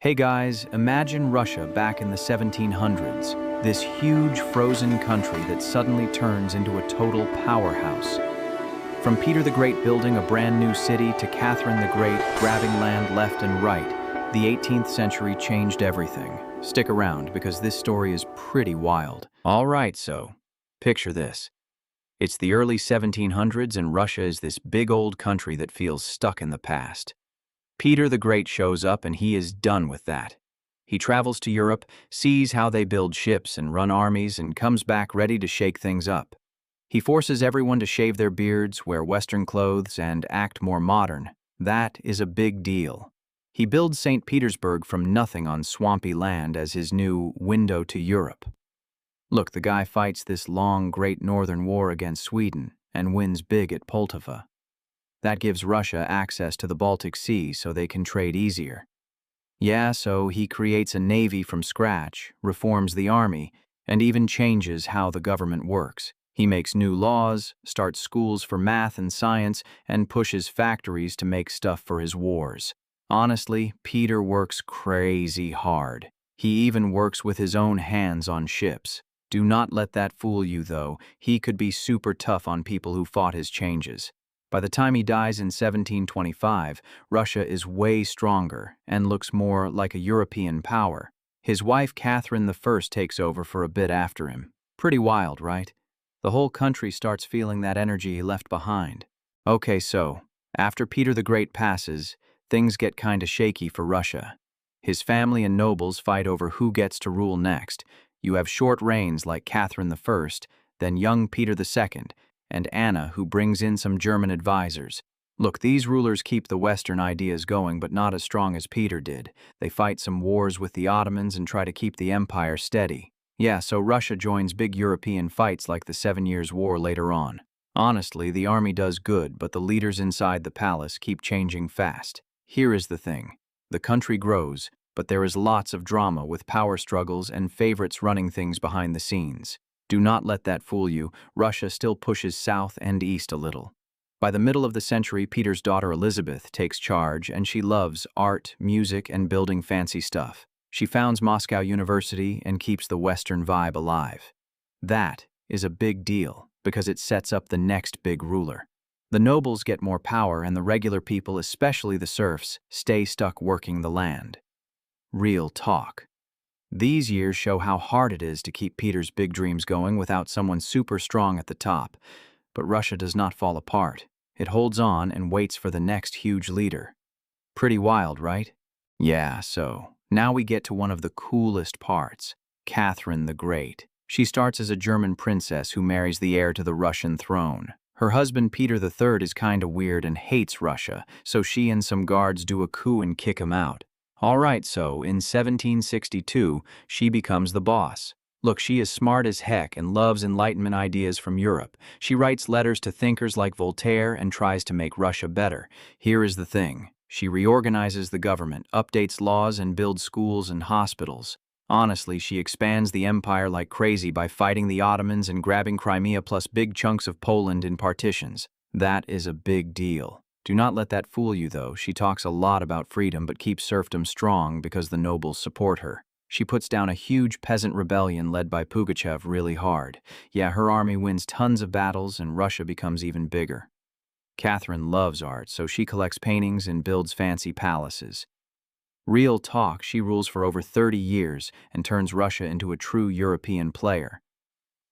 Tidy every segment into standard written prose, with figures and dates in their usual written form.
Hey guys, imagine Russia back in the 1700s, this huge frozen country that suddenly turns into a total powerhouse. From Peter the Great building a brand new city to Catherine the Great grabbing land left and right, the 18th century changed everything. Stick around because this story is pretty wild. All right, so picture this. It's the early 1700s and Russia is this big old country that feels stuck in the past. Peter the Great shows up and he is done with that. He travels to Europe, sees how they build ships and run armies, and comes back ready to shake things up. He forces everyone to shave their beards, wear Western clothes, and act more modern. That is a big deal. He builds St. Petersburg from nothing on swampy land as his new window to Europe. Look, the guy fights this long, great northern war against Sweden and wins big at Poltava. That gives Russia access to the Baltic Sea so they can trade easier. Yeah, so he creates a navy from scratch, reforms the army, and even changes how the government works. He makes new laws, starts schools for math and science, and pushes factories to make stuff for his wars. Honestly, Peter works crazy hard. He even works with his own hands on ships. Do not let that fool you, though. He could be super tough on people who fought his changes. By the time he dies in 1725, Russia is way stronger and looks more like a European power. His wife Catherine I takes over for a bit after him. Pretty wild, right? The whole country starts feeling that energy he left behind. Okay, so, after Peter the Great passes, things get kinda shaky for Russia. His family and nobles fight over who gets to rule next. You have short reigns like Catherine I, then young Peter II, and Anna, who brings in some German advisors. Look, these rulers keep the Western ideas going, but not as strong as Peter did. They fight some wars with the Ottomans and try to keep the empire steady. Yeah, so Russia joins big European fights like the 7 Years' War later on. Honestly, the army does good, but the leaders inside the palace keep changing fast. Here is the thing. The country grows, but there is lots of drama with power struggles and favorites running things behind the scenes. Do not let that fool you. Russia still pushes south and east a little. By the middle of the century, Peter's daughter Elizabeth takes charge, and she loves art, music, and building fancy stuff. She founds Moscow University and keeps the Western vibe alive. That is a big deal because it sets up the next big ruler. The nobles get more power, and the regular people, especially the serfs, stay stuck working the land. Real talk. These years show how hard it is to keep Peter's big dreams going without someone super strong at the top. But Russia does not fall apart. It holds on and waits for the next huge leader. Pretty wild, right? Yeah, so now we get to one of the coolest parts, Catherine the Great. She starts as a German princess who marries the heir to the Russian throne. Her husband Peter III is kinda weird and hates Russia, so she and some guards do a coup and kick him out. All right, so in 1762, she becomes the boss. Look, she is smart as heck and loves Enlightenment ideas from Europe. She writes letters to thinkers like Voltaire and tries to make Russia better. Here is the thing. She reorganizes the government, updates laws, and builds schools and hospitals. Honestly, she expands the empire like crazy by fighting the Ottomans and grabbing Crimea plus big chunks of Poland in partitions. That is a big deal. Do not let that fool you, though. She talks a lot about freedom but keeps serfdom strong because the nobles support her. She puts down a huge peasant rebellion led by Pugachev really hard. Yeah, her army wins tons of battles and Russia becomes even bigger. Catherine loves art, so she collects paintings and builds fancy palaces. Real talk, she rules for over 30 years and turns Russia into a true European player.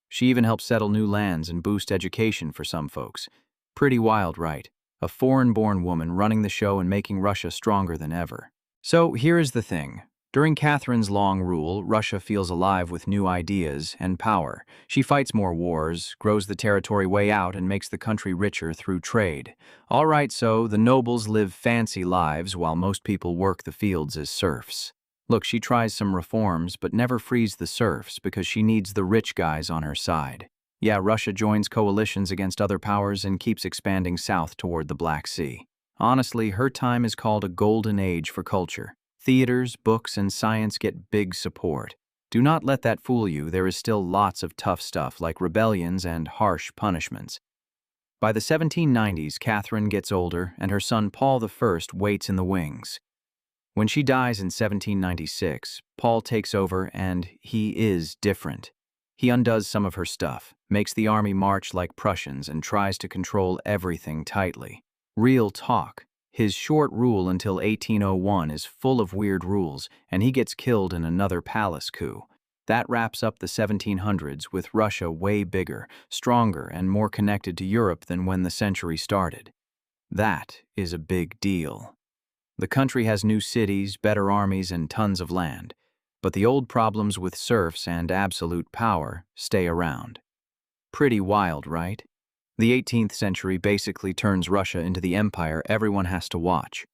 She even helps settle new lands and boost education for some folks. Pretty wild, right? A foreign-born woman running the show and making Russia stronger than ever. So here is the thing. During Catherine's long rule, Russia feels alive with new ideas and power. She fights more wars, grows the territory way out, and makes the country richer through trade. All right, so the nobles live fancy lives while most people work the fields as serfs. Look, she tries some reforms, but never frees the serfs because she needs the rich guys on her side. Yeah, Russia joins coalitions against other powers and keeps expanding south toward the Black Sea. Honestly, her time is called a golden age for culture. Theaters, books, and science get big support. Do not let that fool you. There is still lots of tough stuff like rebellions and harsh punishments. By the 1790s, Catherine gets older and her son Paul I waits in the wings. When she dies in 1796, Paul takes over and he is different. He undoes some of her stuff, makes the army march like Prussians, and tries to control everything tightly. Real talk. His short rule until 1801 is full of weird rules, and he gets killed in another palace coup. That wraps up the 1700s with Russia way bigger, stronger, and more connected to Europe than when the century started. That is a big deal. The country has new cities, better armies, and tons of land. But the old problems with serfs and absolute power stay around. Pretty wild, right? The 18th century basically turns Russia into the empire everyone has to watch.